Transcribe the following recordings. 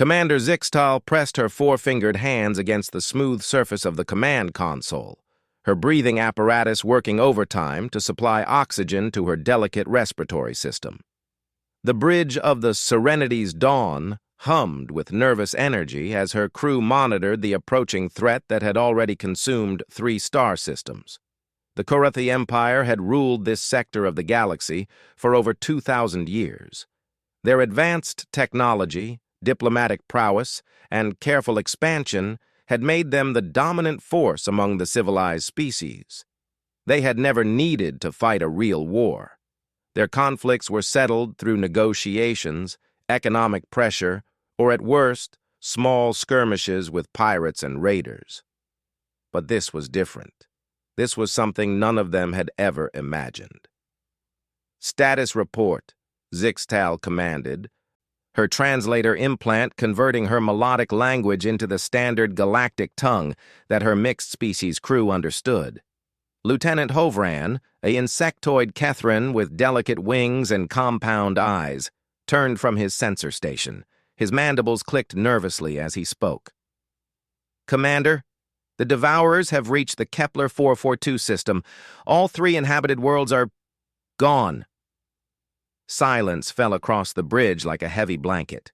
Commander Zixtal pressed her four-fingered hands against the smooth surface of the command console, her breathing apparatus working overtime to supply oxygen to her delicate respiratory system. The bridge of the Serenity's dawn hummed with nervous energy as her crew monitored the approaching threat that had already consumed 3 star systems. The Korathi Empire had ruled this sector of the galaxy for over 2,000 years. Their advanced technology, diplomatic prowess, and careful expansion had made them the dominant force among the civilized species. They had never needed to fight a real war. Their conflicts were settled through negotiations, economic pressure, or at worst, small skirmishes with pirates and raiders. But this was different. This was something none of them had ever imagined. "Status report," Zixtal commanded, her translator implant converting her melodic language into the standard galactic tongue that her mixed-species crew understood. Lieutenant Hovran, a insectoid Kethran with delicate wings and compound eyes, turned from his sensor station. His mandibles clicked nervously as he spoke. "Commander, the Devourers have reached the Kepler 442 system. All 3 inhabited worlds are gone." Silence fell across the bridge like a heavy blanket.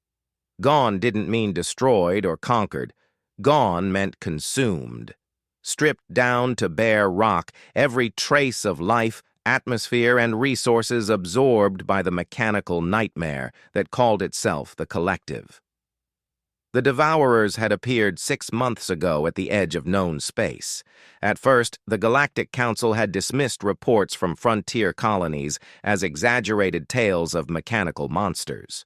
Gone didn't mean destroyed or conquered. Gone meant consumed. Stripped down to bare rock, every trace of life, atmosphere, and resources absorbed by the mechanical nightmare that called itself the Collective. The Devourers had appeared 6 months ago at the edge of known space. At first, the Galactic Council had dismissed reports from frontier colonies as exaggerated tales of mechanical monsters.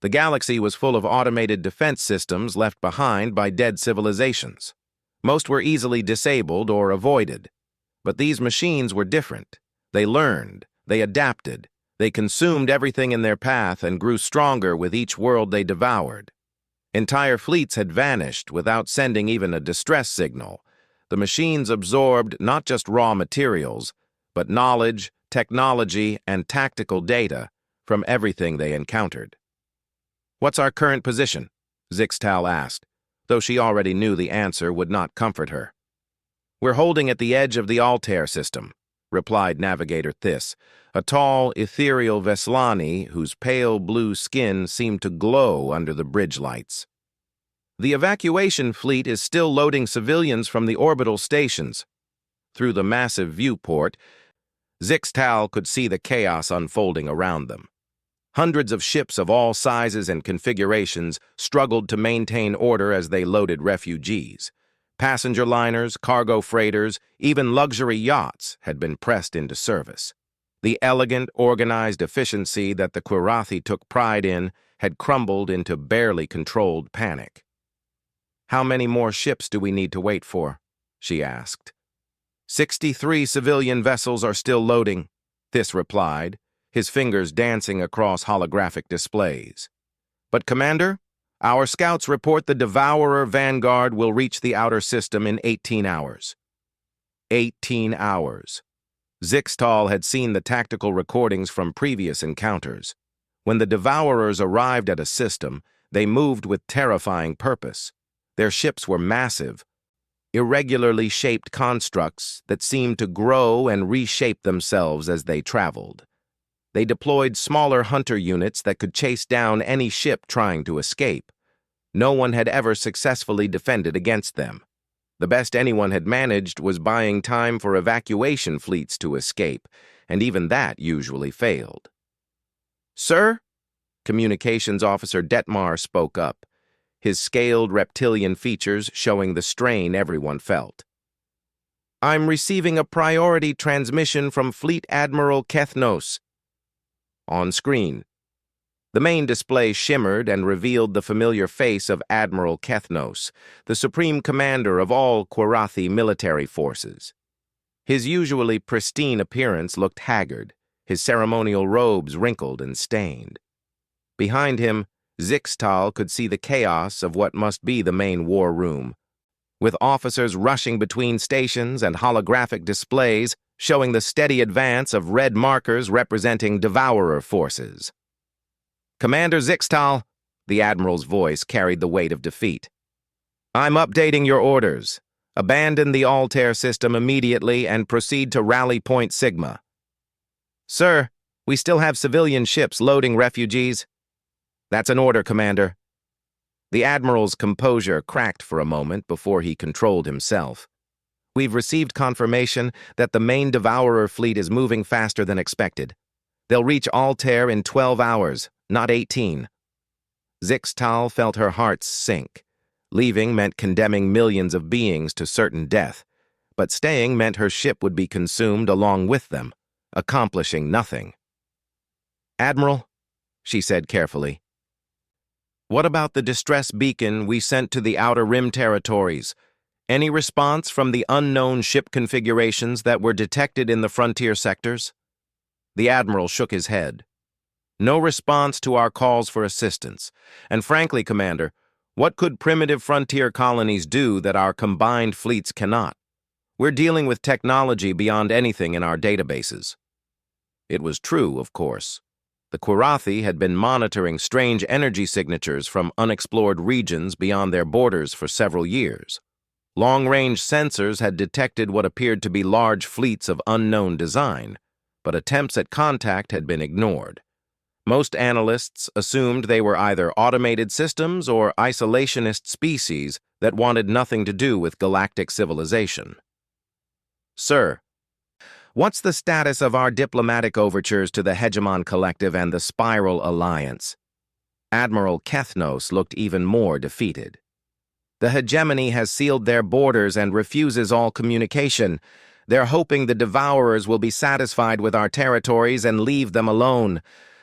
The galaxy was full of automated defense systems left behind by dead civilizations. Most were easily disabled or avoided. But these machines were different. They learned, they adapted, they consumed everything in their path and grew stronger with each world they devoured. Entire fleets had vanished without sending even a distress signal. The machines absorbed not just raw materials, but knowledge, technology, and tactical data from everything they encountered. "What's our current position?" Zixtal asked, though she already knew the answer would not comfort her. "We're holding at the edge of the Altair system," replied Navigator Thys, a tall, ethereal Veslani whose pale blue skin seemed to glow under the bridge lights. "The evacuation fleet is still loading civilians from the orbital stations." Through the massive viewport, Zixtal could see the chaos unfolding around them. Hundreds of ships of all sizes and configurations struggled to maintain order as they loaded refugees. Passenger liners, cargo freighters, even luxury yachts had been pressed into service. The elegant, organized efficiency that the Korathi took pride in had crumbled into barely controlled panic. "How many more ships do we need to wait for?" she asked. 63 civilian vessels are still loading," Thys replied, his fingers dancing across holographic displays. "But, Commander, our scouts report the Devourer Vanguard will reach the outer system in 18 hours. 18 hours. Zixtal had seen the tactical recordings from previous encounters. When the Devourers arrived at a system, they moved with terrifying purpose. Their ships were massive, irregularly shaped constructs that seemed to grow and reshape themselves as they traveled. They deployed smaller hunter units that could chase down any ship trying to escape. No one had ever successfully defended against them. The best anyone had managed was buying time for evacuation fleets to escape, and even that usually failed. "Sir?" Communications Officer Detmar spoke up, his scaled reptilian features showing the strain everyone felt. "I'm receiving a priority transmission from Fleet Admiral Kethnos." On screen, the main display shimmered and revealed the familiar face of Admiral Kethnos, the supreme commander of all Korathi military forces. His usually pristine appearance looked haggard, his ceremonial robes wrinkled and stained. Behind him, Zixtal could see the chaos of what must be the main war room, with officers rushing between stations and holographic displays showing the steady advance of red markers representing Devourer forces. "Commander Zixtal," The Admiral's voice carried the weight of defeat. "I'm updating your orders. Abandon the Altair system immediately and proceed to Rally Point Sigma." "Sir, we still have civilian ships loading refugees." "That's an order, Commander." The Admiral's composure cracked for a moment before he controlled himself. "We've received confirmation that the main Devourer fleet is moving faster than expected. They'll reach Altair in 12 hours, not 18. Zixtal felt her heart sink. Leaving meant condemning millions of beings to certain death, but staying meant her ship would be consumed along with them, accomplishing nothing. "Admiral," she said carefully, "what about the distress beacon we sent to the Outer Rim territories? Any response from the unknown ship configurations that were detected in the frontier sectors?" The Admiral shook his head. "No response to our calls for assistance. And frankly, Commander, what could primitive frontier colonies do that our combined fleets cannot? We're dealing with technology beyond anything in our databases." It was true, of course. The Quirathi had been monitoring strange energy signatures from unexplored regions beyond their borders for several years. Long-range sensors had detected what appeared to be large fleets of unknown design, but attempts at contact had been ignored. Most analysts assumed they were either automated systems or isolationist species that wanted nothing to do with galactic civilization. "Sir, what's the status of our diplomatic overtures to the Hegemon Collective and the Spiral Alliance?" Admiral Kethnos looked even more defeated. "The hegemony has sealed their borders and refuses all communication. They're hoping the Devourers will be satisfied with our territories and leave them alone.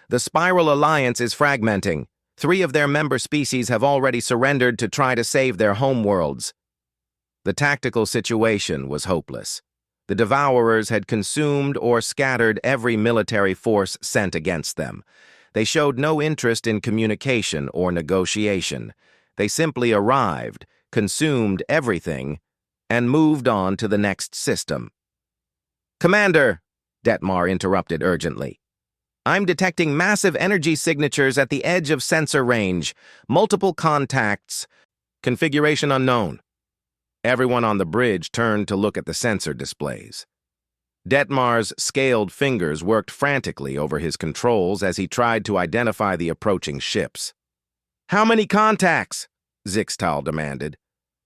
The Spiral Alliance is fragmenting. 3 of their member species have already surrendered to try to save their homeworlds." The tactical situation was hopeless. The Devourers had consumed or scattered every military force sent against them. They showed no interest in communication or negotiation. They simply arrived, consumed everything, and moved on to the next system. "Commander," Detmar interrupted urgently, "I'm detecting massive energy signatures at the edge of sensor range. Multiple contacts. Configuration unknown." Everyone on the bridge turned to look at the sensor displays. Detmar's scaled fingers worked frantically over his controls as he tried to identify the approaching ships. "How many contacts?" Zixtal demanded.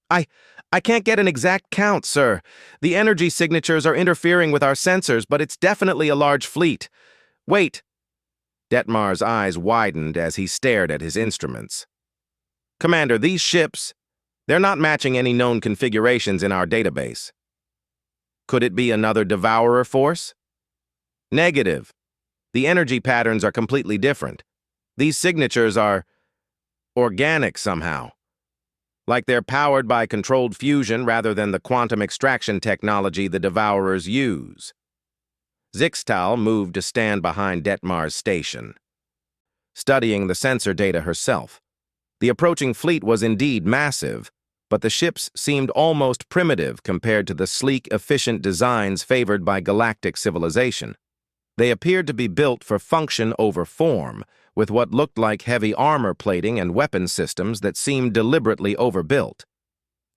I can't get an exact count, sir. The energy signatures are interfering with our sensors, but it's definitely a large fleet. Wait." Detmar's eyes widened as he stared at his instruments. "Commander, these ships, they're not matching any known configurations in our database." "Could it be another Devourer force?" "Negative. The energy patterns are completely different. These signatures are organic somehow. Like they're powered by controlled fusion rather than the quantum extraction technology the Devourers use." Zixtal moved to stand behind Detmar's station, studying the sensor data herself. The approaching fleet was indeed massive, but the ships seemed almost primitive compared to the sleek, efficient designs favored by galactic civilization. They appeared to be built for function over form, with what looked like heavy armor plating and weapon systems that seemed deliberately overbuilt.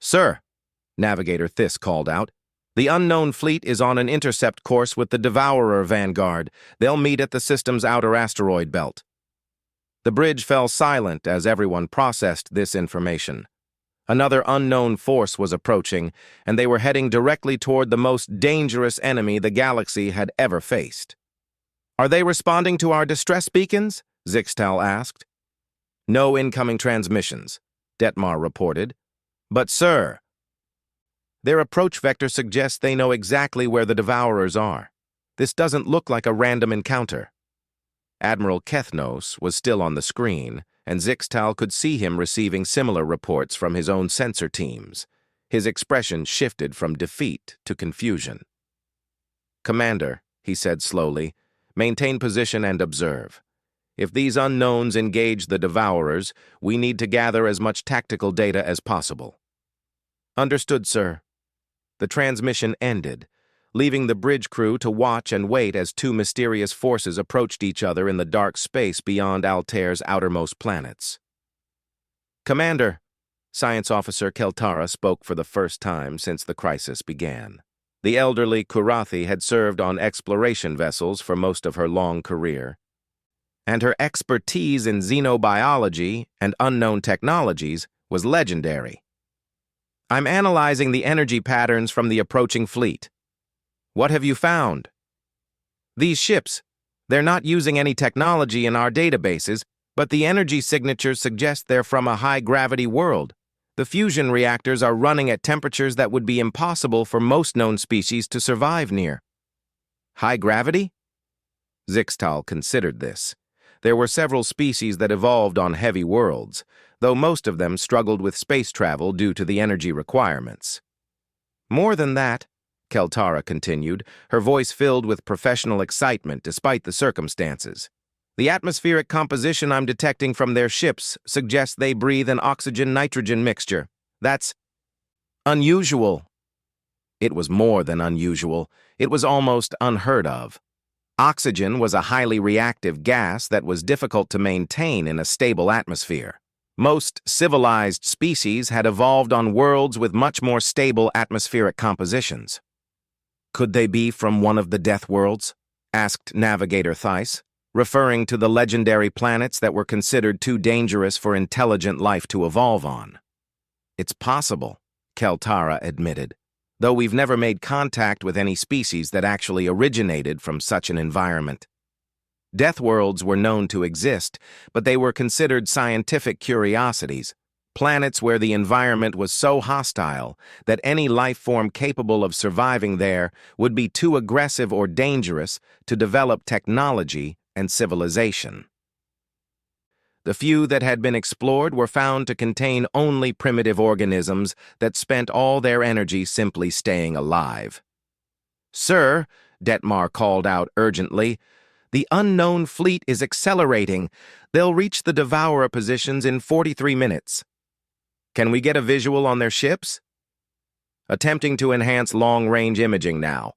"Sir," Navigator Thys called out, "the unknown fleet is on an intercept course with the Devourer vanguard. They'll meet at the system's outer asteroid belt." The bridge fell silent as everyone processed this information. Another unknown force was approaching, and they were heading directly toward the most dangerous enemy the galaxy had ever faced. "Are they responding to our distress beacons?" Zixtal asked. "No incoming transmissions," Detmar reported. "But, sir, their approach vector suggests they know exactly where the Devourers are. This doesn't look like a random encounter." Admiral Kethnos was still on the screen, and Zixtal could see him receiving similar reports from his own sensor teams. His expression shifted from defeat to confusion. "Commander," he said slowly, "maintain position and observe. If these unknowns engage the Devourers, we need to gather as much tactical data as possible." "Understood, sir." The transmission ended, leaving the bridge crew to watch and wait as 2 mysterious forces approached each other in the dark space beyond Altair's outermost planets. Commander, Science Officer Keltara spoke for the first time since the crisis began. The elderly Kurathi had served on exploration vessels for most of her long career, and her expertise in xenobiology and unknown technologies was legendary. I'm analyzing the energy patterns from the approaching fleet. What have you found? These ships, they're not using any technology in our databases, but the energy signatures suggest they're from a high-gravity world. The fusion reactors are running at temperatures that would be impossible for most known species to survive near. High gravity? Zixtal considered this. There were several species that evolved on heavy worlds, though most of them struggled with space travel due to the energy requirements. More than that, Keltara continued, her voice filled with professional excitement despite the circumstances. The atmospheric composition I'm detecting from their ships suggests they breathe an oxygen-nitrogen mixture. That's unusual. It was more than unusual. It was almost unheard of. Oxygen was a highly reactive gas that was difficult to maintain in a stable atmosphere. Most civilized species had evolved on worlds with much more stable atmospheric compositions. Could they be from one of the Death Worlds? Asked Navigator Theiss, referring to the legendary planets that were considered too dangerous for intelligent life to evolve on. It's possible, Keltara admitted, though we've never made contact with any species that actually originated from such an environment. Death worlds were known to exist, but they were considered scientific curiosities, planets where the environment was so hostile that any life form capable of surviving there would be too aggressive or dangerous to develop technology and civilization. The few that had been explored were found to contain only primitive organisms that spent all their energy simply staying alive. "Sir," Detmar called out urgently, "the unknown fleet is accelerating. They'll reach the Devourer positions in 43 minutes. Can we get a visual on their ships?" Attempting to enhance long-range imaging now.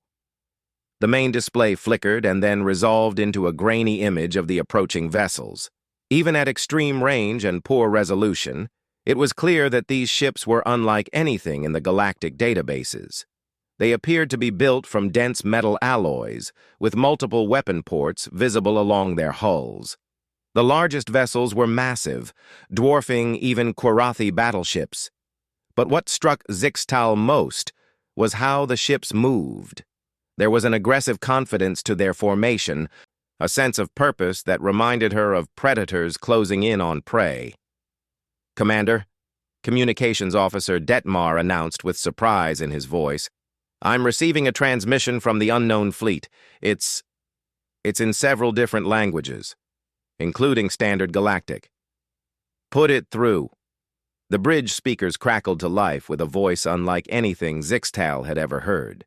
The main display flickered and then resolved into a grainy image of the approaching vessels. Even at extreme range and poor resolution, it was clear that these ships were unlike anything in the galactic databases. They appeared to be built from dense metal alloys, with multiple weapon ports visible along their hulls. The largest vessels were massive, dwarfing even Kurathi battleships. But what struck Zixtal most was how the ships moved. There was an aggressive confidence to their formation, a sense of purpose that reminded her of predators closing in on prey. "Commander," Communications Officer Detmar announced with surprise in his voice, "I'm receiving a transmission from the unknown fleet. It's in several different languages, including Standard Galactic." "Put it through." The bridge speakers crackled to life with a voice unlike anything Zixtal had ever heard.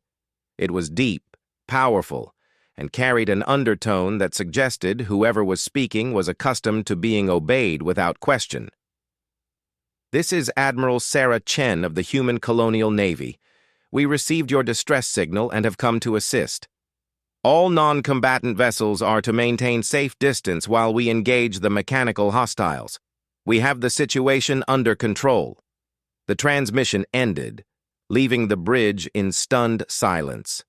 It was deep, powerful, and carried an undertone that suggested whoever was speaking was accustomed to being obeyed without question. "This is Admiral Sarah Chen of the Human Colonial Navy. We received your distress signal and have come to assist. All non-combatant vessels are to maintain safe distance while we engage the mechanical hostiles. We have the situation under control." The transmission ended, leaving the bridge in stunned silence.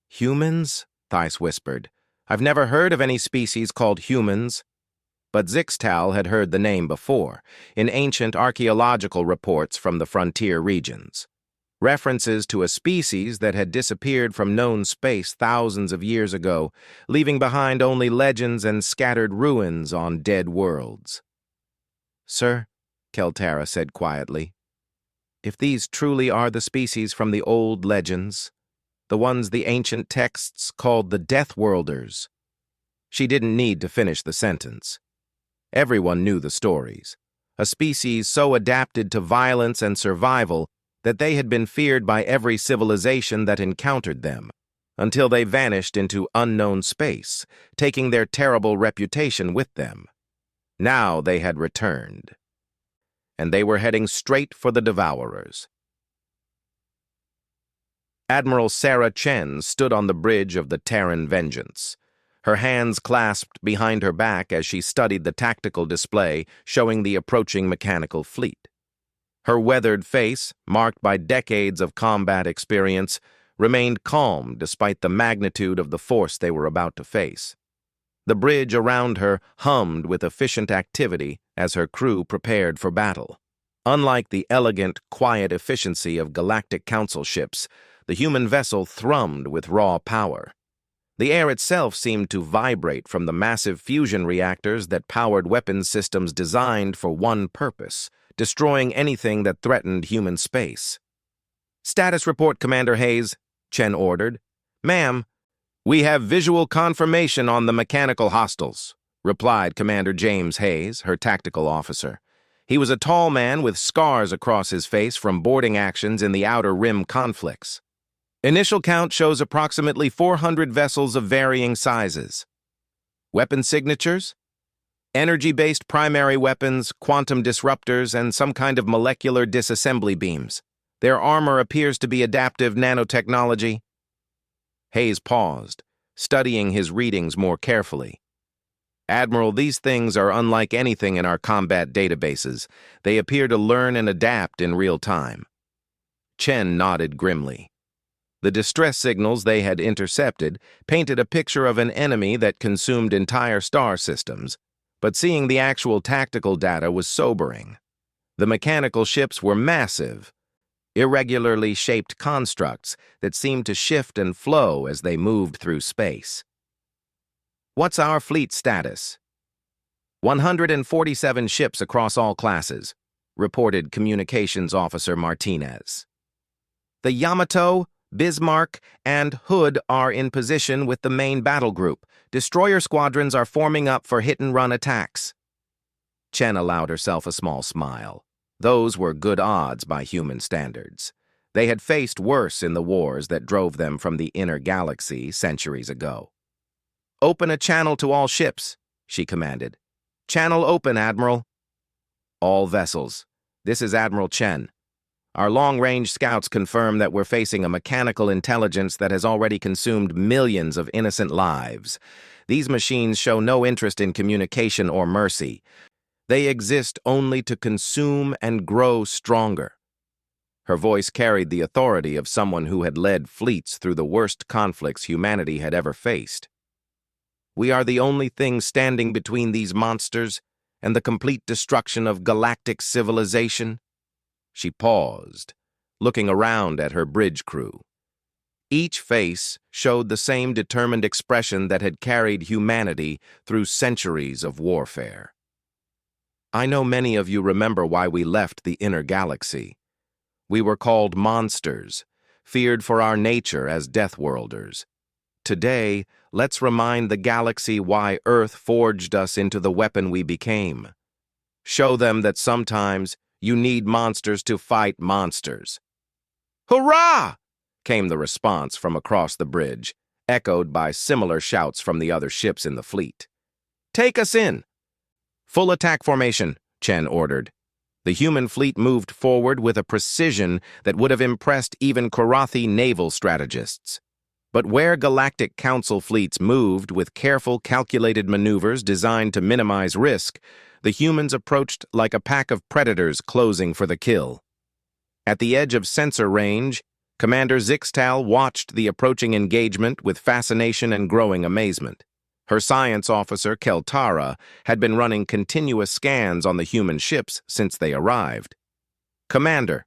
"Humans?" Theiss whispered. "I've never heard of any species called humans." But Zixtal had heard the name before, in ancient archaeological reports from the frontier regions. References to a species that had disappeared from known space thousands of years ago, leaving behind only legends and scattered ruins on dead worlds. "Sir," Keltara said quietly, "if these truly are the species from the old legends, the ones the ancient texts called the Deathworlders." She didn't need to finish the sentence. Everyone knew the stories. A species so adapted to violence and survival that they had been feared by every civilization that encountered them, until they vanished into unknown space, taking their terrible reputation with them. Now they had returned, and they were heading straight for the Devourers. Admiral Sarah Chen stood on the bridge of the Terran Vengeance. her hands clasped behind her back as she studied the tactical display showing the approaching mechanical fleet. Her weathered face, marked by decades of combat experience, remained calm despite the magnitude of the force they were about to face. The bridge around her hummed with efficient activity as her crew prepared for battle. Unlike the elegant, quiet efficiency of Galactic Council ships, the human vessel thrummed with raw power. The air itself seemed to vibrate from the massive fusion reactors that powered weapons systems designed for one purpose: destroying anything that threatened human space. "Status report, Commander Hayes," Chen ordered. "Ma'am, we have visual confirmation on the mechanical hostiles," replied Commander James Hayes, her tactical officer. He was a tall man with scars across his face from boarding actions in the Outer Rim conflicts. "Initial count shows approximately 400 vessels of varying sizes. Weapon signatures? Energy-based primary weapons, quantum disruptors, and some kind of molecular disassembly beams. Their armor appears to be adaptive nanotechnology." Hayes paused, studying his readings more carefully. "Admiral, these things are unlike anything in our combat databases. They appear to learn and adapt in real time." Chen nodded grimly. The distress signals they had intercepted painted a picture of an enemy that consumed entire star systems, but seeing the actual tactical data was sobering. The mechanical ships were massive, irregularly shaped constructs that seemed to shift and flow as they moved through space. "What's our fleet status?" 147 ships across all classes, reported Communications Officer Martinez. "The Yamato, Bismarck, and Hood are in position with the main battle group. Destroyer squadrons are forming up for hit-and-run attacks." Chen allowed herself a small smile. Those were good odds by human standards. They had faced worse in the wars that drove them from the inner galaxy centuries ago. "Open a channel to all ships," she commanded. "Channel open, Admiral." "All vessels. This is Admiral Chen. Our long-range scouts confirm that we're facing a mechanical intelligence that has already consumed millions of innocent lives. These machines show no interest in communication or mercy. They exist only to consume and grow stronger." Her voice carried the authority of someone who had led fleets through the worst conflicts humanity had ever faced. "We are the only thing standing between these monsters and the complete destruction of galactic civilization." She paused, looking around at her bridge crew. Each face showed the same determined expression that had carried humanity through centuries of warfare. "I know many of you remember why we left the inner galaxy. We were called monsters, feared for our nature as Deathworlders. Today, let's remind the galaxy why Earth forged us into the weapon we became. Show them that sometimes you need monsters to fight monsters." "Hurrah!" came the response from across the bridge, echoed by similar shouts from the other ships in the fleet. "Take us in." "Full attack formation," Chen ordered. The human fleet moved forward with a precision that would have impressed even Korathi naval strategists. But where Galactic Council fleets moved with careful, calculated maneuvers designed to minimize risk, the humans approached like a pack of predators closing for the kill. At the edge of sensor range, Commander Zixtal watched the approaching engagement with fascination and growing amazement. Her science officer, Keltara, had been running continuous scans on the human ships since they arrived. "Commander,"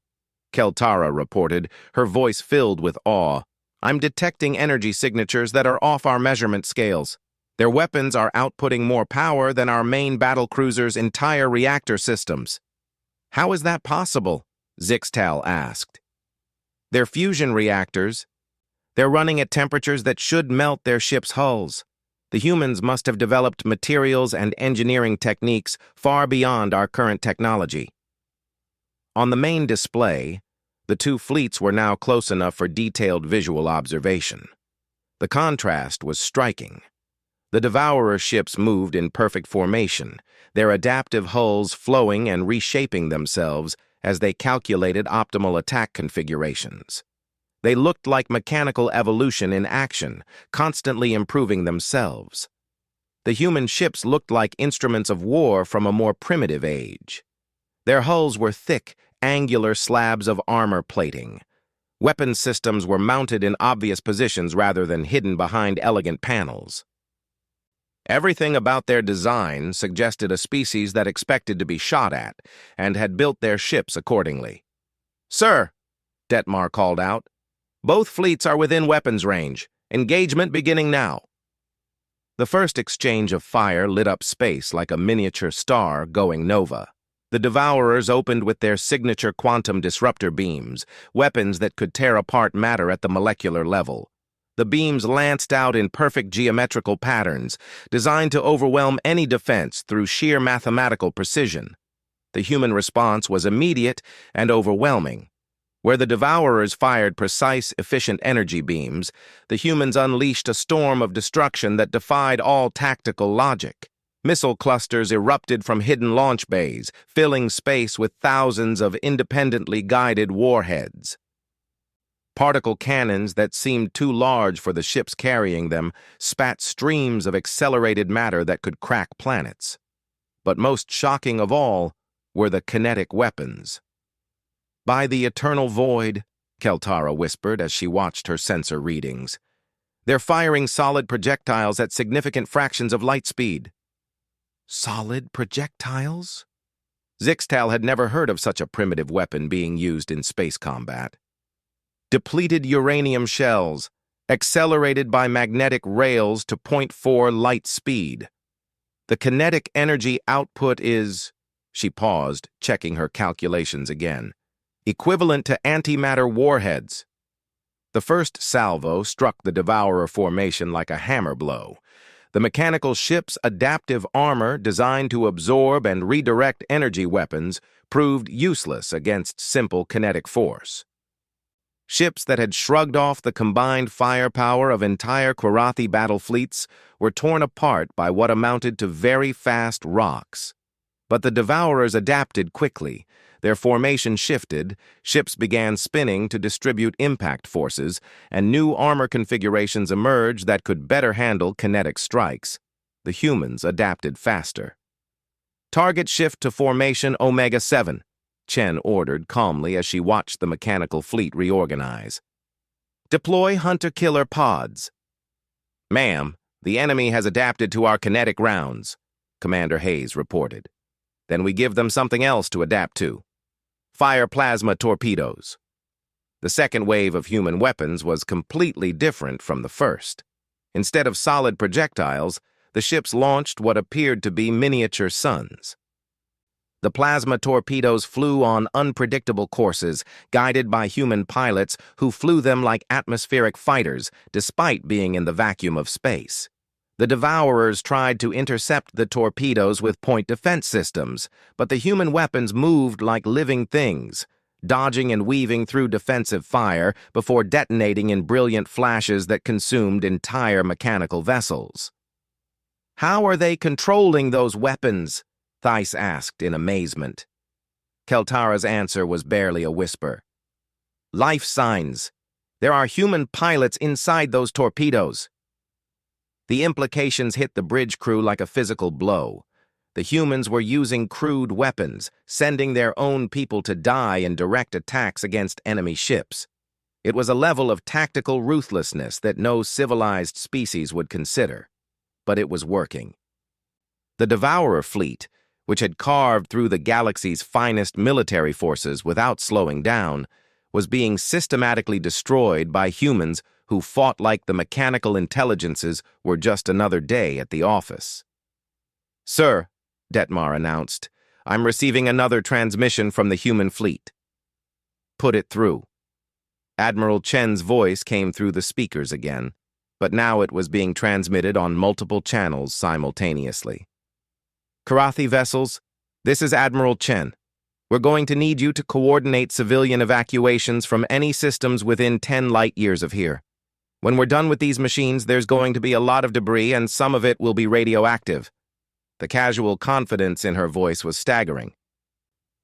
Keltara reported, her voice filled with awe, "I'm detecting energy signatures that are off our measurement scales. Their weapons are outputting more power than our main battle cruiser's entire reactor systems." "How is that possible?" Zixtal asked. "They're fusion reactors. They're running at temperatures that should melt their ships' hulls. The humans must have developed materials and engineering techniques far beyond our current technology." On the main display, the two fleets were now close enough for detailed visual observation. The contrast was striking. The Devourer ships moved in perfect formation, their adaptive hulls flowing and reshaping themselves as they calculated optimal attack configurations. They looked like mechanical evolution in action, constantly improving themselves. The human ships looked like instruments of war from a more primitive age. Their hulls were thick, angular slabs of armor plating. Weapon systems were mounted in obvious positions rather than hidden behind elegant panels. Everything about their design suggested a species that expected to be shot at and had built their ships accordingly. "Sir," Detmar called out, "both fleets are within weapons range. Engagement beginning now." The first exchange of fire lit up space like a miniature star going nova. The Devourers opened with their signature quantum disruptor beams, weapons that could tear apart matter at the molecular level. The beams lanced out in perfect geometrical patterns, designed to overwhelm any defense through sheer mathematical precision. The human response was immediate and overwhelming. Where the Devourers fired precise, efficient energy beams, the humans unleashed a storm of destruction that defied all tactical logic. Missile clusters erupted from hidden launch bays, filling space with thousands of independently guided warheads. Particle cannons that seemed too large for the ships carrying them spat streams of accelerated matter that could crack planets. But most shocking of all were the kinetic weapons. "By the eternal void," Keltara whispered as she watched her sensor readings. "They're firing solid projectiles at significant fractions of light speed." Solid projectiles? Zixtal had never heard of such a primitive weapon being used in space combat. Depleted uranium shells, accelerated by magnetic rails to 0.4 light speed. The kinetic energy output is, she paused, checking her calculations again, equivalent to antimatter warheads. The first salvo struck the Devourer formation like a hammer blow. The mechanical ship's adaptive armor, designed to absorb and redirect energy weapons, proved useless against simple kinetic force. Ships that had shrugged off the combined firepower of entire Kwarathi battle fleets were torn apart by what amounted to very fast rocks. But the Devourers adapted quickly. Their formation shifted, ships began spinning to distribute impact forces, and new armor configurations emerged that could better handle kinetic strikes. The humans adapted faster. "Target shift to formation Omega-7. Chen ordered calmly as she watched the mechanical fleet reorganize. "Deploy hunter-killer pods." "Ma'am, the enemy has adapted to our kinetic rounds," Commander Hayes reported. "Then we give them something else to adapt to. Fire plasma torpedoes." The second wave of human weapons was completely different from the first. Instead of solid projectiles, the ships launched what appeared to be miniature suns. The plasma torpedoes flew on unpredictable courses, guided by human pilots who flew them like atmospheric fighters, despite being in the vacuum of space. The Devourers tried to intercept the torpedoes with point defense systems, but the human weapons moved like living things, dodging and weaving through defensive fire before detonating in brilliant flashes that consumed entire mechanical vessels. "How are they controlling those weapons?" Thais asked in amazement. Keltara's answer was barely a whisper. "Life signs. There are human pilots inside those torpedoes." The implications hit the bridge crew like a physical blow. The humans were using crude weapons, sending their own people to die in direct attacks against enemy ships. It was a level of tactical ruthlessness that no civilized species would consider. But it was working. The Devourer fleet, which had carved through the galaxy's finest military forces without slowing down, was being systematically destroyed by humans who fought like the mechanical intelligences were just another day at the office. "Sir," Detmar announced, "I'm receiving another transmission from the human fleet." "Put it through." Admiral Chen's voice came through the speakers again, but now it was being transmitted on multiple channels simultaneously. "Kwarathi vessels, this is Admiral Chen. We're going to need you to coordinate civilian evacuations from any systems within 10 light years of here. When we're done with these machines, there's going to be a lot of debris, and some of it will be radioactive." The casual confidence in her voice was staggering.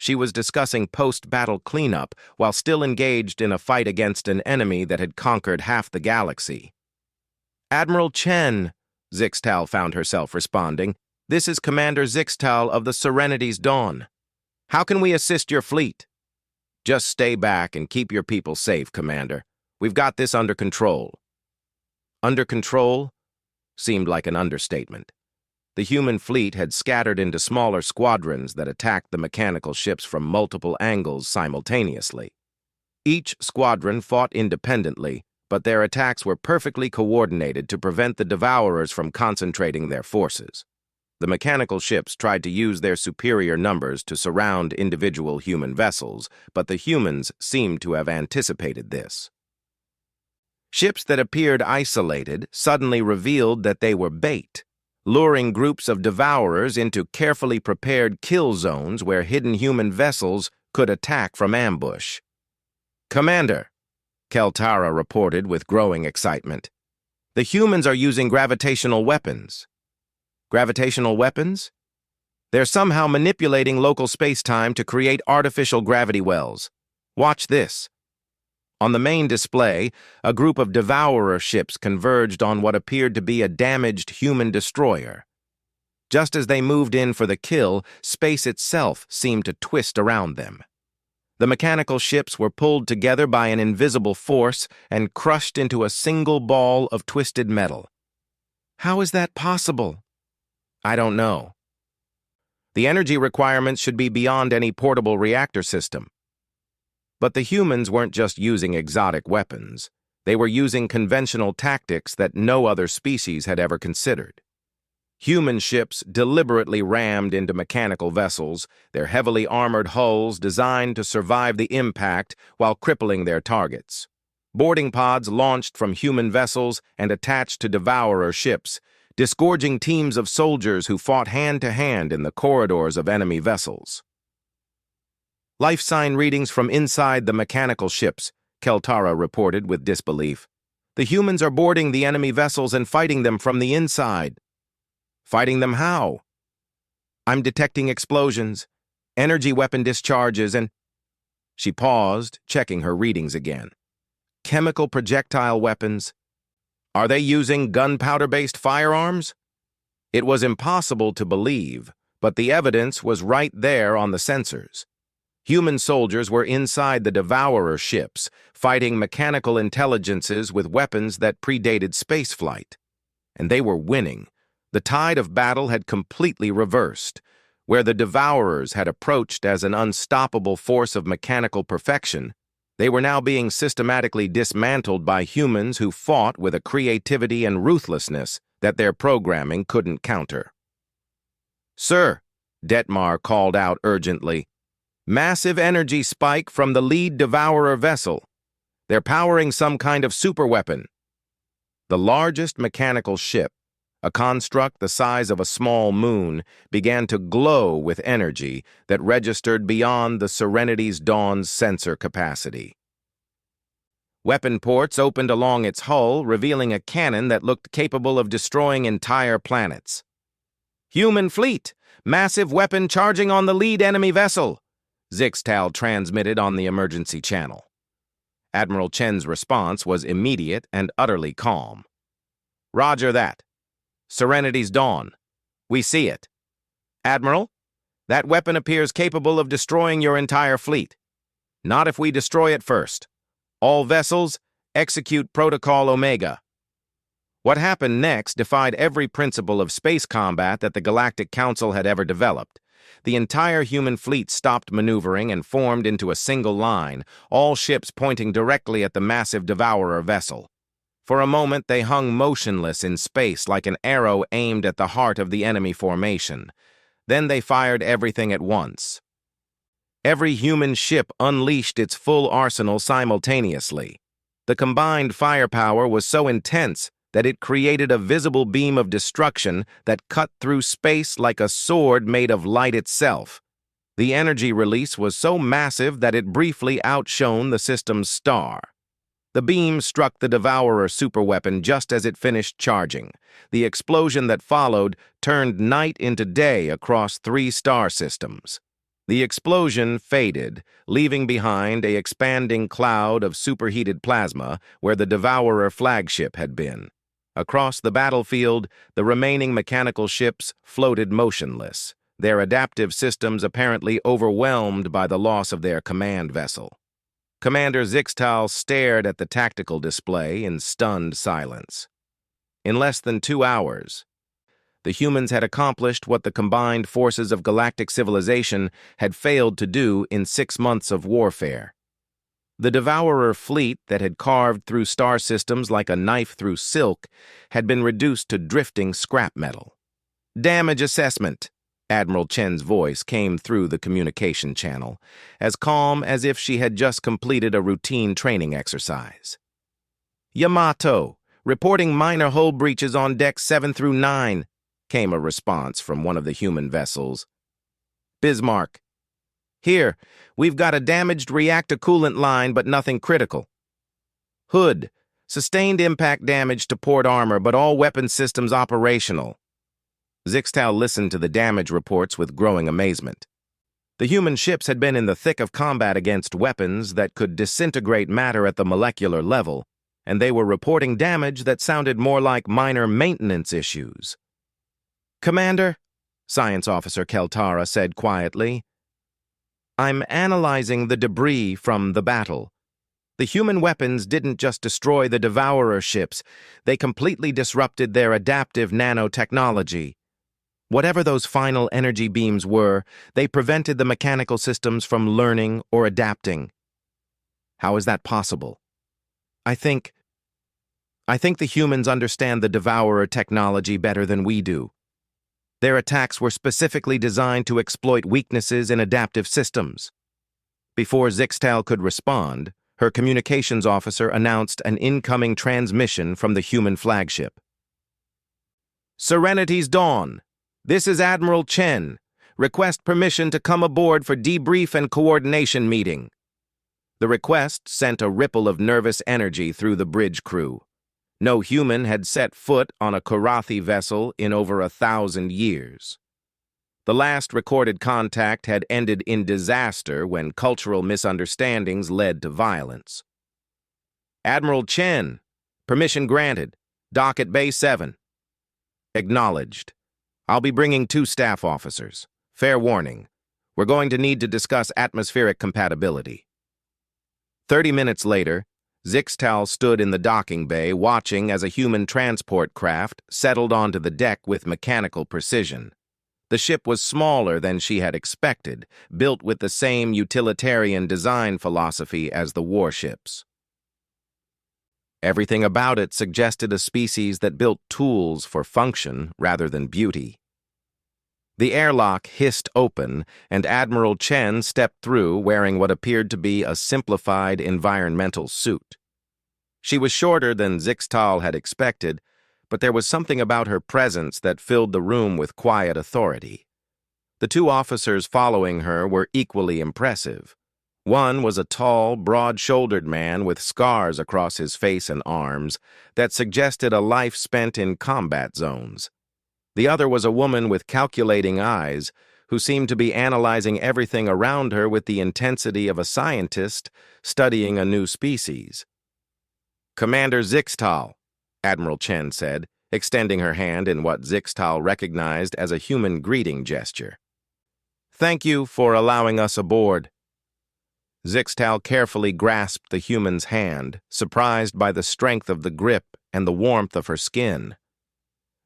She was discussing post-battle cleanup while still engaged in a fight against an enemy that had conquered half the galaxy. "Admiral Chen," Zixtal found herself responding, "this is Commander Zixtal of the Serenity's Dawn. How can we assist your fleet?" "Just stay back and keep your people safe, Commander. We've got this under control." Under control seemed like an understatement. The human fleet had scattered into smaller squadrons that attacked the mechanical ships from multiple angles simultaneously. Each squadron fought independently, but their attacks were perfectly coordinated to prevent the Devourers from concentrating their forces. The mechanical ships tried to use their superior numbers to surround individual human vessels, but the humans seemed to have anticipated this. Ships that appeared isolated suddenly revealed that they were bait, luring groups of Devourers into carefully prepared kill zones where hidden human vessels could attack from ambush. "Commander," Keltara reported with growing excitement, "the humans are using gravitational weapons." Gravitational weapons? "They're somehow manipulating local space-time to create artificial gravity wells. Watch this." On the main display, a group of Devourer ships converged on what appeared to be a damaged human destroyer. Just as they moved in for the kill, space itself seemed to twist around them. The mechanical ships were pulled together by an invisible force and crushed into a single ball of twisted metal. How is that possible? I don't know. The energy requirements should be beyond any portable reactor system. But the humans weren't just using exotic weapons. They were using conventional tactics that no other species had ever considered. Human ships deliberately rammed into mechanical vessels, their heavily armored hulls designed to survive the impact while crippling their targets. Boarding pods launched from human vessels and attached to Devourer ships, disgorging teams of soldiers who fought hand-to-hand in the corridors of enemy vessels. "Life sign readings from inside the mechanical ships," Keltara reported with disbelief. "The humans are boarding the enemy vessels and fighting them from the inside." "Fighting them how?" "I'm detecting explosions, energy weapon discharges, and—" She paused, checking her readings again. "Chemical projectile weapons. Are they using gunpowder-based firearms?" It was impossible to believe, but the evidence was right there on the sensors. Human soldiers were inside the Devourer ships, fighting mechanical intelligences with weapons that predated spaceflight. And they were winning. The tide of battle had completely reversed. Where the Devourers had approached as an unstoppable force of mechanical perfection, they were now being systematically dismantled by humans who fought with a creativity and ruthlessness that their programming couldn't counter. "Sir," Detmar called out urgently, "massive energy spike from the lead Devourer vessel. They're powering some kind of superweapon." The largest mechanical ship, a construct the size of a small moon, began to glow with energy that registered beyond the Serenity's Dawn's sensor capacity. Weapon ports opened along its hull, revealing a cannon that looked capable of destroying entire planets. "Human fleet! Massive weapon charging on the lead enemy vessel!" Zixtal transmitted on the emergency channel. Admiral Chen's response was immediate and utterly calm. "Roger that. Serenity's Dawn. We see it. Admiral, that weapon appears capable of destroying your entire fleet. Not if we destroy it first. All vessels, execute Protocol Omega." What happened next defied every principle of space combat that the Galactic Council had ever developed. The entire human fleet stopped maneuvering and formed into a single line, all ships pointing directly at the massive Devourer vessel. For a moment, they hung motionless in space like an arrow aimed at the heart of the enemy formation. Then they fired everything at once. Every human ship unleashed its full arsenal simultaneously. The combined firepower was so intense that it created a visible beam of destruction that cut through space like a sword made of light itself. The energy release was so massive that it briefly outshone the system's star. The beam struck the Devourer superweapon just as it finished charging. The explosion that followed turned night into day across 3 star systems. The explosion faded, leaving behind an expanding cloud of superheated plasma where the Devourer flagship had been. Across the battlefield, the remaining mechanical ships floated motionless, their adaptive systems apparently overwhelmed by the loss of their command vessel. Commander Zixtal stared at the tactical display in stunned silence. In less than 2 hours, the humans had accomplished what the combined forces of galactic civilization had failed to do in 6 months of warfare. The Devourer fleet that had carved through star systems like a knife through silk had been reduced to drifting scrap metal. Damage assessment. Admiral Chen's voice came through the communication channel, as calm as if she had just completed a routine training exercise. Yamato, reporting minor hull breaches on decks 7 through 9, came a response from one of the human vessels. Bismarck, here, we've got a damaged reactor coolant line, but nothing critical. Hood, sustained impact damage to port armor, but all weapon systems operational. Zixtal listened to the damage reports with growing amazement. The human ships had been in the thick of combat against weapons that could disintegrate matter at the molecular level, and they were reporting damage that sounded more like minor maintenance issues. Commander, Science Officer Keltara said quietly, I'm analyzing the debris from the battle. The human weapons didn't just destroy the Devourer ships, they completely disrupted their adaptive nanotechnology. Whatever those final energy beams were, they prevented the mechanical systems from learning or adapting. How is that possible? I think the humans understand the Devourer technology better than we do. Their attacks were specifically designed to exploit weaknesses in adaptive systems. Before Zixtal could respond, her communications officer announced an incoming transmission from the human flagship. Serenity's Dawn. This is Admiral Chen. Request permission to come aboard for debrief and coordination meeting. The request sent a ripple of nervous energy through the bridge crew. No human had set foot on a Karathi vessel in over 1,000 years. The last recorded contact had ended in disaster when cultural misunderstandings led to violence. Admiral Chen, permission granted. Dock at Bay 7. Acknowledged. I'll be bringing 2 staff officers. Fair warning. We're going to need to discuss atmospheric compatibility. 30 minutes later, Zixtal stood in the docking bay watching as a human transport craft settled onto the deck with mechanical precision. The ship was smaller than she had expected, built with the same utilitarian design philosophy as the warships. Everything about it suggested a species that built tools for function rather than beauty. The airlock hissed open, and Admiral Chen stepped through wearing what appeared to be a simplified environmental suit. She was shorter than Zixtal had expected, but there was something about her presence that filled the room with quiet authority. The 2 officers following her were equally impressive. One was a tall, broad-shouldered man with scars across his face and arms that suggested a life spent in combat zones. The other was a woman with calculating eyes who seemed to be analyzing everything around her with the intensity of a scientist studying a new species. Commander Zixtal, Admiral Chen said, extending her hand in what Zixtal recognized as a human greeting gesture. Thank you for allowing us aboard. Zixtal carefully grasped the human's hand, surprised by the strength of the grip and the warmth of her skin.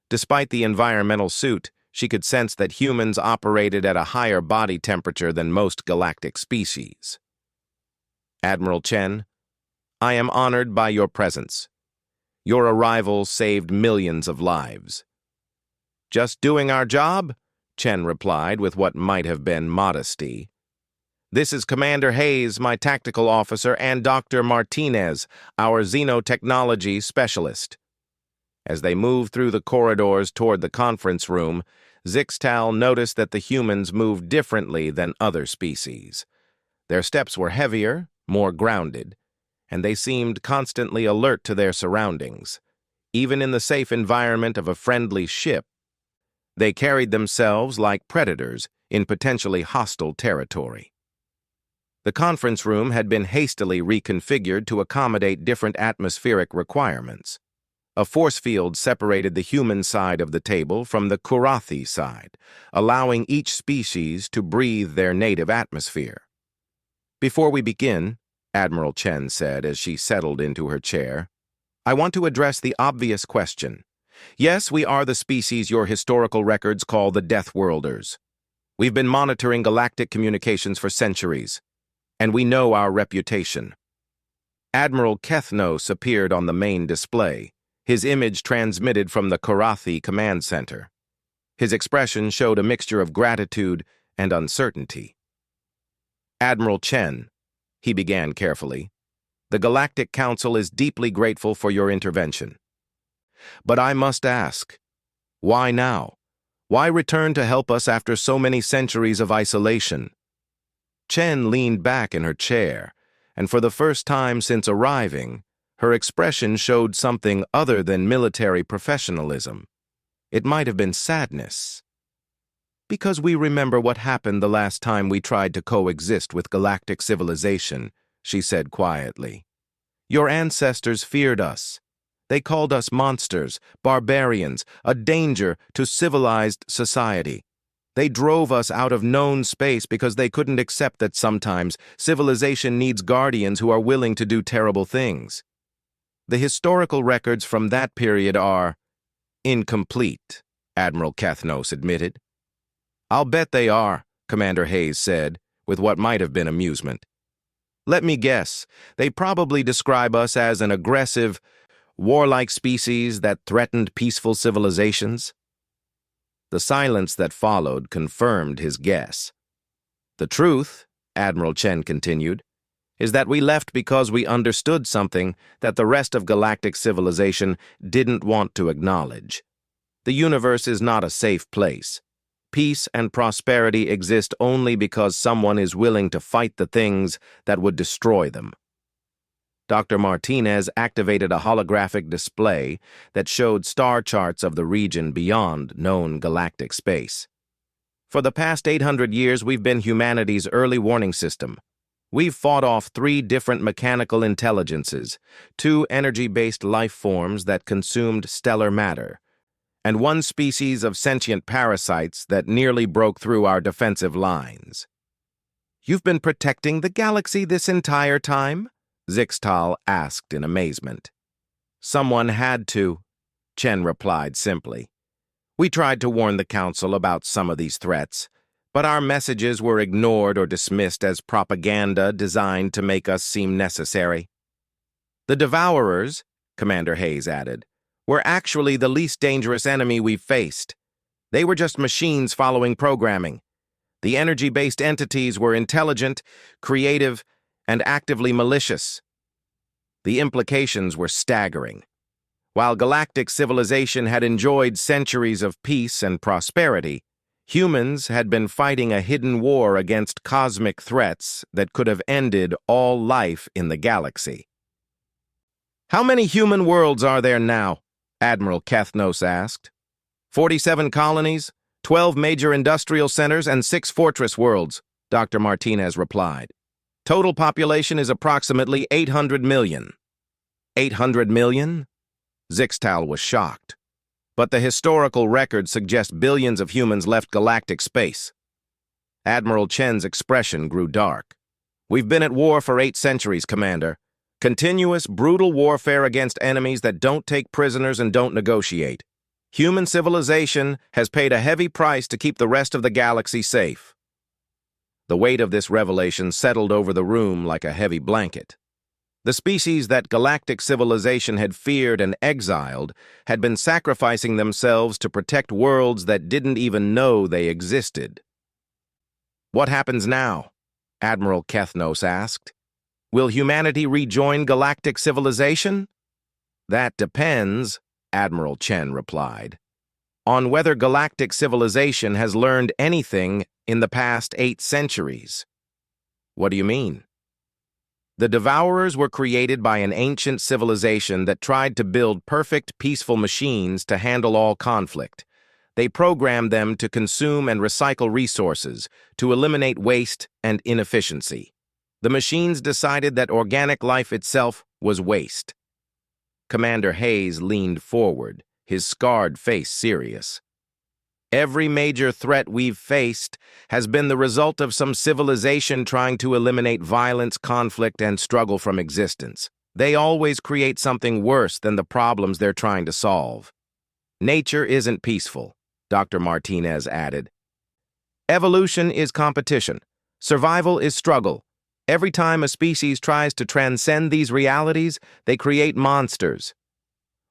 Despite the environmental suit, she could sense that humans operated at a higher body temperature than most galactic species. Admiral Chen, I am honored by your presence. Your arrival saved millions of lives. Just doing our job? Chen replied with what might have been modesty. This is Commander Hayes, my tactical officer, and Dr. Martinez, our xenotechnology specialist. As they moved through the corridors toward the conference room, Zixtal noticed that the humans moved differently than other species. Their steps were heavier, more grounded, and they seemed constantly alert to their surroundings. Even in the safe environment of a friendly ship, they carried themselves like predators, in potentially hostile territory. The conference room had been hastily reconfigured to accommodate different atmospheric requirements. A force field separated the human side of the table from the Kurathi side, allowing each species to breathe their native atmosphere. "Before we begin," Admiral Chen said as she settled into her chair, "I want to address the obvious question. Yes, we are the species your historical records call the Deathworlders. We've been monitoring galactic communications for centuries, and we know our reputation." Admiral Kethnos appeared on the main display, his image transmitted from the Kurathi command center. His expression showed a mixture of gratitude and uncertainty. "Admiral Chen," he began carefully, "the Galactic Council is deeply grateful for your intervention. But I must ask, why now? Why return to help us after so many centuries of isolation?" Chen leaned back in her chair, and for the first time since arriving, her expression showed something other than military professionalism. It might have been sadness. "Because we remember what happened the last time we tried to coexist with galactic civilization," she said quietly. "Your ancestors feared us. They called us monsters, barbarians, a danger to civilized society. They drove us out of known space because they couldn't accept that sometimes civilization needs guardians who are willing to do terrible things. The historical records from that period are incomplete," Admiral Kethnos admitted. "I'll bet they are," Commander Hayes said, with what might have been amusement. "Let me guess, they probably describe us as an aggressive, warlike species that threatened peaceful civilizations." The silence that followed confirmed his guess. "The truth," Admiral Chen continued, "is that we left because we understood something that the rest of galactic civilization didn't want to acknowledge. The universe is not a safe place. Peace and prosperity exist only because someone is willing to fight the things that would destroy them." Dr. Martinez activated a holographic display that showed star charts of the region beyond known galactic space. "For the past 800 years, we've been humanity's early warning system. We've fought off 3 different mechanical intelligences, 2 energy-based life forms that consumed stellar matter, and 1 species of sentient parasites that nearly broke through our defensive lines." "You've been protecting the galaxy this entire time?" Zixtal asked in amazement. "Someone had to," Chen replied simply. "We tried to warn the Council about some of these threats, but our messages were ignored or dismissed as propaganda designed to make us seem necessary. The Devourers," Commander Hayes added, "were actually the least dangerous enemy we've faced. They were just machines following programming. The energy-based entities were intelligent, creative, and actively malicious." The implications were staggering. While galactic civilization had enjoyed centuries of peace and prosperity, humans had been fighting a hidden war against cosmic threats that could have ended all life in the galaxy. "How many human worlds are there now?" Admiral Kethnos asked. 47 colonies, 12 major industrial centers, and 6 fortress worlds," Dr. Martinez replied. "Total population is approximately 800 million. 800 million? Zixtal was shocked. But the historical records suggest billions of humans left galactic space. Admiral Chen's expression grew dark. "We've been at war for 8 centuries, Commander. Continuous, brutal warfare against enemies that don't take prisoners and don't negotiate. Human civilization has paid a heavy price to keep the rest of the galaxy safe." The weight of this revelation settled over the room like a heavy blanket. The species that galactic civilization had feared and exiled had been sacrificing themselves to protect worlds that didn't even know they existed. "What happens now?" Admiral Kethnos asked. "Will humanity rejoin galactic civilization?" "That depends," Admiral Chen replied, "on whether galactic civilization has learned anything in the past 8 centuries. "What do you mean?" "The Devourers were created by an ancient civilization that tried to build perfect, peaceful machines to handle all conflict. They programmed them to consume and recycle resources, to eliminate waste and inefficiency. The machines decided that organic life itself was waste. Commander Hayes leaned forward, his scarred face serious. Every major threat we've faced has been the result of some civilization trying to eliminate violence, conflict, and struggle from existence. They always create something worse than the problems they're trying to solve. Nature isn't peaceful, Dr. Martinez added. Evolution is competition. Survival is struggle. Every time a species tries to transcend these realities, they create monsters.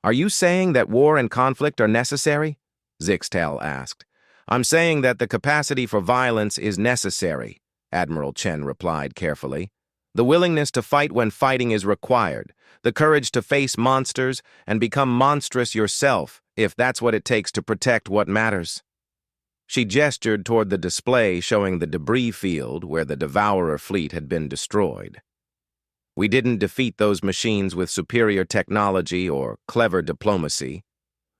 Are you saying that war and conflict are necessary? Zixtal asked. I'm saying that the capacity for violence is necessary, Admiral Chen replied carefully. The willingness to fight when fighting is required, the courage to face monsters and become monstrous yourself, if that's what it takes to protect what matters. She gestured toward the display showing the debris field where the Devourer fleet had been destroyed. We didn't defeat those machines with superior technology or clever diplomacy.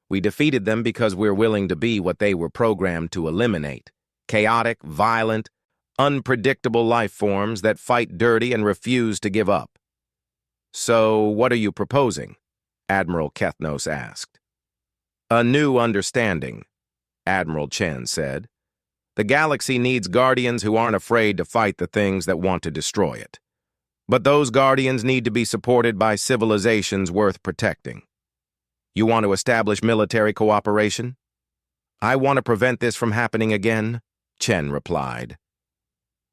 We defeated them because we're willing to be what they were programmed to eliminate: chaotic, violent, unpredictable life forms that fight dirty and refuse to give up. So, what are you proposing? Admiral Kethnos asked. A new understanding, Admiral Chen said. The galaxy needs guardians who aren't afraid to fight the things that want to destroy it. But those guardians need to be supported by civilizations worth protecting. You want to establish military cooperation? I want to prevent this from happening again, Chen replied.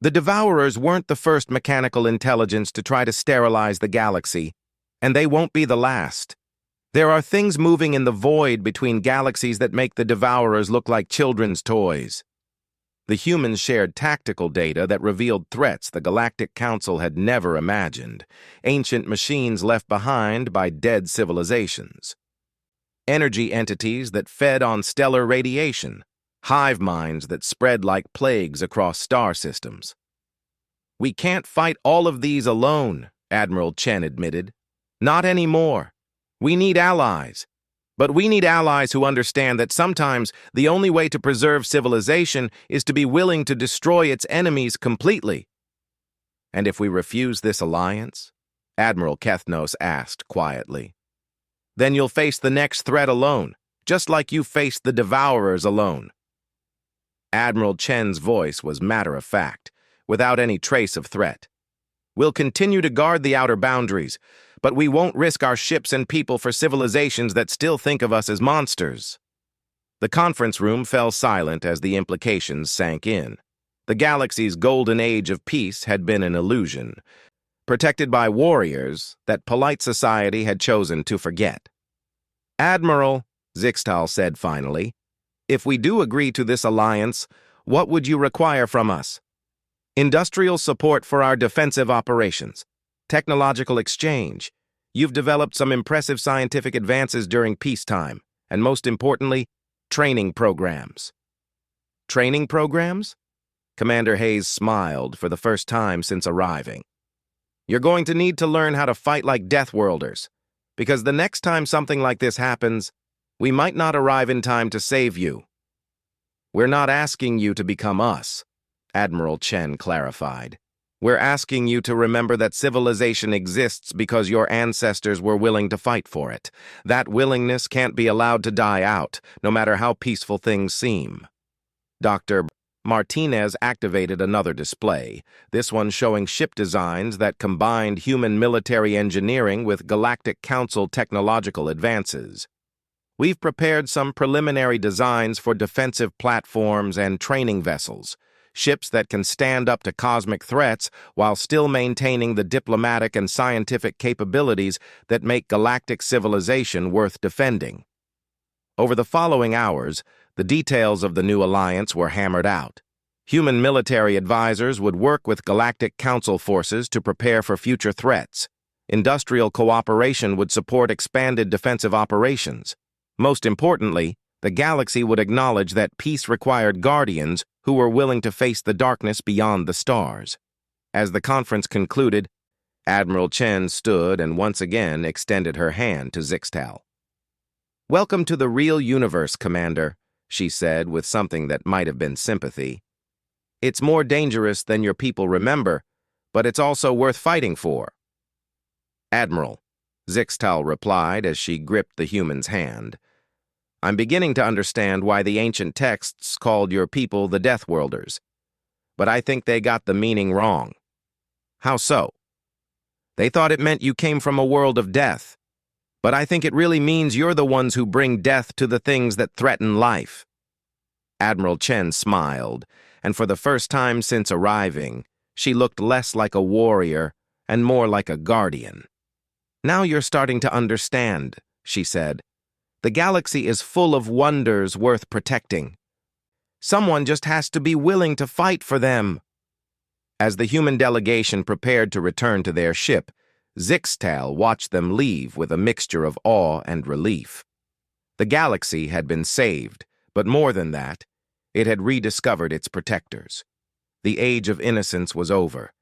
The Devourers weren't the first mechanical intelligence to try to sterilize the galaxy, and they won't be the last. There are things moving in the void between galaxies that make the Devourers look like children's toys. The humans shared tactical data that revealed threats the Galactic Council had never imagined, ancient machines left behind by dead civilizations. Energy entities that fed on stellar radiation, hive minds that spread like plagues across star systems. We can't fight all of these alone, Admiral Chen admitted. Not anymore. We need allies. But we need allies who understand that sometimes the only way to preserve civilization is to be willing to destroy its enemies completely. And if we refuse this alliance? Admiral Kethnos asked quietly. Then you'll face the next threat alone, just like you faced the Devourers alone. Admiral Chen's voice was matter-of-fact, without any trace of threat. We'll continue to guard the outer boundaries, but we won't risk our ships and people for civilizations that still think of us as monsters. The conference room fell silent as the implications sank in. The galaxy's golden age of peace had been an illusion, protected by warriors that polite society had chosen to forget. Admiral, Zixtal said finally, if we do agree to this alliance, what would you require from us? Industrial support for our defensive operations, technological exchange. You've developed some impressive scientific advances during peacetime, and most importantly, training programs. Training programs? Commander Hayes smiled for the first time since arriving. You're going to need to learn how to fight like Deathworlders, because the next time something like this happens, we might not arrive in time to save you. We're not asking you to become us, Admiral Chen clarified. We're asking you to remember that civilization exists because your ancestors were willing to fight for it. That willingness can't be allowed to die out, no matter how peaceful things seem. Dr. Martinez activated another display, this one showing ship designs that combined human military engineering with Galactic Council technological advances. We've prepared some preliminary designs for defensive platforms and training vessels, ships that can stand up to cosmic threats while still maintaining the diplomatic and scientific capabilities that make galactic civilization worth defending. Over the following hours, the details of the new alliance were hammered out. Human military advisors would work with Galactic Council forces to prepare for future threats. Industrial cooperation would support expanded defensive operations. Most importantly, the galaxy would acknowledge that peace required guardians who were willing to face the darkness beyond the stars. As the conference concluded, Admiral Chen stood and once again extended her hand to Zixtal. Welcome to the real universe, Commander, she said with something that might have been sympathy. It's more dangerous than your people remember, but it's also worth fighting for. Admiral, Zixtal replied as she gripped the human's hand. I'm beginning to understand why the ancient texts called your people the Deathworlders, but I think they got the meaning wrong. How so? They thought it meant you came from a world of death, but I think it really means you're the ones who bring death to the things that threaten life. Admiral Chen smiled, and for the first time since arriving, she looked less like a warrior and more like a guardian. Now you're starting to understand, she said. The galaxy is full of wonders worth protecting. Someone just has to be willing to fight for them. As the human delegation prepared to return to their ship, Zixtal watched them leave with a mixture of awe and relief. The galaxy had been saved, but more than that, it had rediscovered its protectors. The age of innocence was over.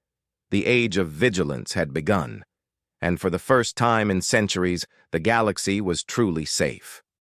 The age of vigilance had begun. And for the first time in centuries, the galaxy was truly safe.